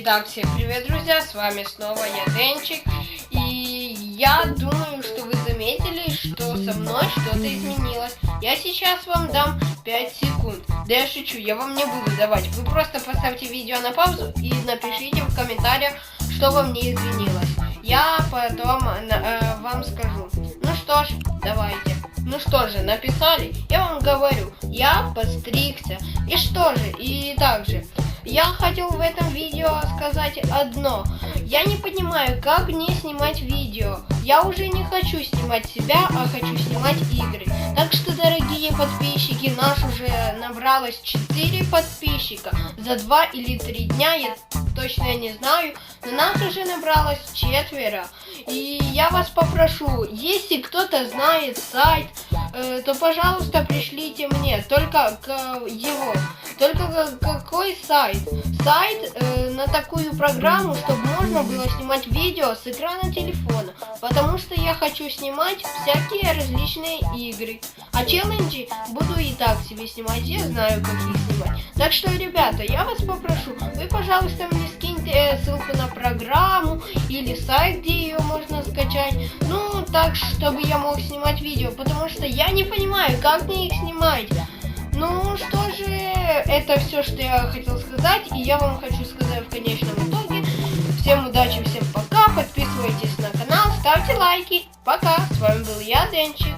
Итак, всем привет, друзья, с вами снова я, Денчик. И я думаю, что вы заметили, что со мной что-то изменилось. Я сейчас вам дам 5 секунд. Да я шучу, я вам не буду давать. Вы просто поставьте видео на паузу и напишите в комментариях, что во мне изменилось. Я потом вам скажу. Ну что ж, давайте. Ну что же, написали? Я вам говорю, я постригся. И что же, и также. Я хотел в этом видео сказать одно. Я не понимаю, как мне снимать видео. Я уже не хочу снимать себя, а хочу снимать игры. Так что, дорогие подписчики, нас уже набралось 4 подписчика. За 2 или 3 дня, я точно не знаю, но нас уже набралось 4. И я вас попрошу, если кто-то знает сайт, то, пожалуйста, пришлите мне. Только его. Только какой сайт? Сайт на такую программу, чтобы можно было снимать видео с экрана телефона. Потому что я хочу снимать всякие различные игры. А челленджи буду и так себе снимать. Я знаю, как их снимать. Так что, ребята, я вас попрошу, вы, пожалуйста, мне скиньте ссылку на программу или сайт, где ее можно скачать. Ну, так, чтобы я мог снимать видео. Потому что я не понимаю, как мне их снимать. Ну что же, это все, что я хотел сказать, и я вам хочу сказать в конечном итоге. Всем удачи, всем пока, подписывайтесь на канал, ставьте лайки. Пока, с вами был я, Денчик.